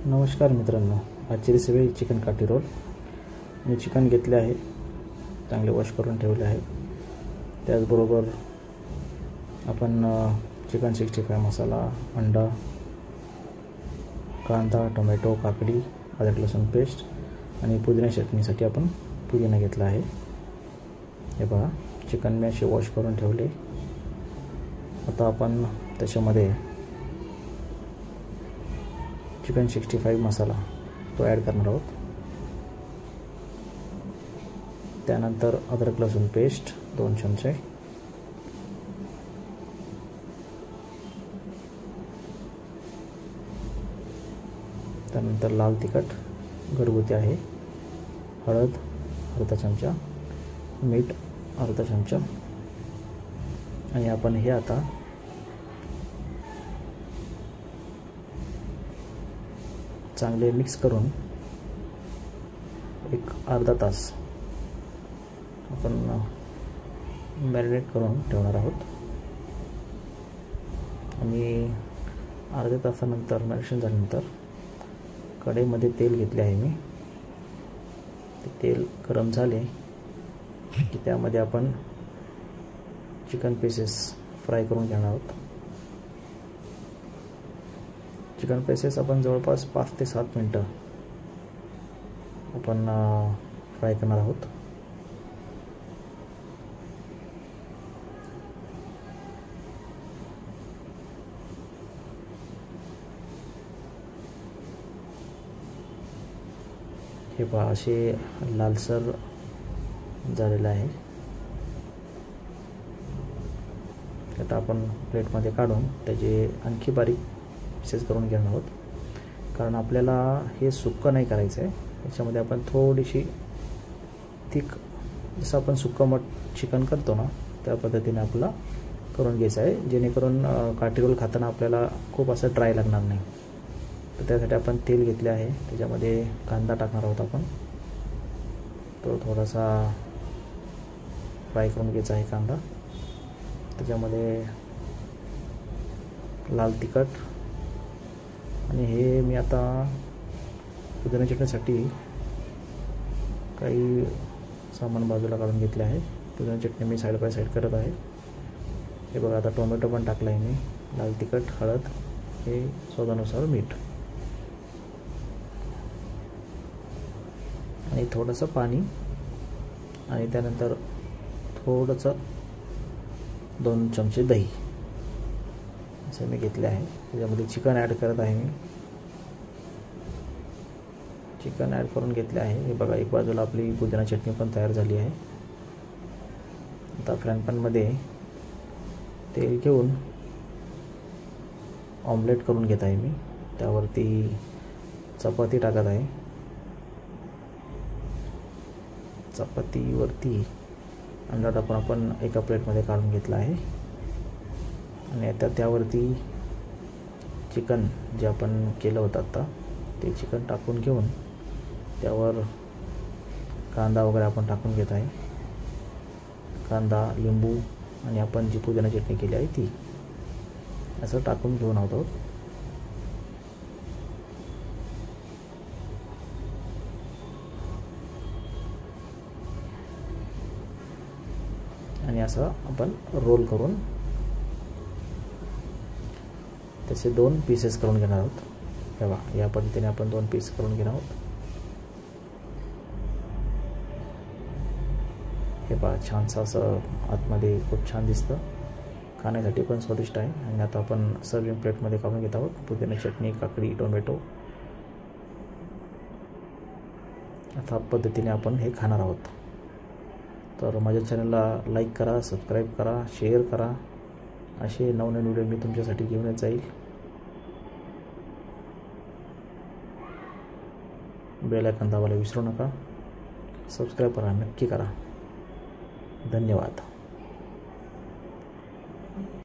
नमस्कार मित्रांनो, आजची रेसिपी आहे चिकन काठी रोल। मी चिकन घेतले आहे, चांगले वॉश करून ठेवले आहे। त्याचबरोबर आपण चिकन 65 मसाला, अंडा, कांदा, टोमॅटो, काकडी, अद्रक लसूण पेस्ट आणि पुदिना चटणीसाठी आपण पुदिना घेतला आहे। हे पहा, चिकन मी असे वॉश करून ठेवले। आता आपण त्याच्यामध्ये चिकन 65 मसाला तो ऐड करणार आहोत। त्यानंतर अद्रक लसूण पेस्ट 2 चमचे, त्यानंतर लाल तिखट घरगुती आहे, हळद अर्धा चमचा, मीठ अर्धा चमचा आणि आपण हे आता चांगले मिक्स करून एक अर्धा तास आपण मॅरिनेट करून ठेवणार आहोत। आणि अर्ध्या तासानंतर मॅरिनेशन झाल्यानंतर कढईमध्ये तेल घेतले आहे मी। ते तेल गरम झाले की त्यामध्ये आपण चिकन पीसेस फ्राय करून घेणार आहोत। चिकन पीसेस आपण जवळपास 5 ते 7 मिनिटं आपण फ्राय करणार आहोत। हे पहा, असे लालसर झालेले आहे। आता आपण प्लेटमध्ये काढून त्याचे आणखी बारीक पीसेस करून घेणार आहोत, कारण आपल्याला हे सुक्कं नाही करायचं आहे। याच्यामध्ये आपण थोडीशी थिक, जसं आपण सुक्कं चिकन करतो ना त्या पद्धतीने आपला करून घ्यायचं आहे, जेणेकरून काठी रोल खाताना आपल्याला खूप असं ड्राय लागणार नाही। तर त्यासाठी आपण तेल घेतले आहे, त्याच्यामध्ये कांदा टाकणार आहोत आपण। तो थोडासा फ्राय करून घ्यायचा आहे कांदा। त्याच्यामध्ये लाल तिखट आणि हे मी आता पुदिना चटणीसाठी काही सामान बाजूला काढून घेतले आहे। पुदिना चटणी मी साईड बाय साईड करत आहे। हे बघा, आता टोमॅटो पण टाकला आहे मी, लाल तिखट, हळद, हे स्वादानुसार मीठ आणि थोडंसं पाणी आणि त्यानंतर थोडंसं 2 चमचे दही असं मी घेतले आहे। त्याच्यामध्ये चिकन ॲड करत आहे मी। चिकन ॲड करून घेतले आहे। हे बघा, एक बाजूला आपली पुदिना चटणी पण तयार झाली आहे। आता फ्राय पॅनमध्ये तेल घेऊन ऑमलेट करून घेत आहे मी। त्यावरती चपाती टाकत आहे। चपातीवरती अंडा टाकून आपण एका प्लेटमध्ये काढून घेतला आहे आणि आता त्यावरती चिकन जे आपण केलं होतं आता ते चिकन टाकून घेऊन त्यावर कांदा वगैरे आपण टाकून घेत आहे। कांदा, लिंबू आणि आपण जी पुदिना चटणी केली आहे ती असं टाकून घेऊन आहोत। आणि असं आपण रोल करून त्याचे 2 पीसेस करून घेणार आहोत। तेव्हा या पद्धतीने आपण 2 पीस करून घेणार आहोत। हे पहा, छानसं असं आतमध्ये खूप छान दिसतं, खाण्यासाठी पण स्वादिष्ट आहे। आणि आता आपण सर्विंग प्लेटमध्ये काढून घेत आहोत। पुदिना चटणी, काकडी, टोमॅटो, अशा पद्धतीने आपण हे खाणार आहोत। तर माझ्या चॅनलला लाईक करा, सबस्क्राईब करा, शेअर करा। असे नवनवीन व्हिडिओ मी तुमच्यासाठी घेऊन येत जाईल। बेल आयकॉन दाबायला विसरू नका। सबस्क्राईब करा, नक्की करा। धन्यवाद।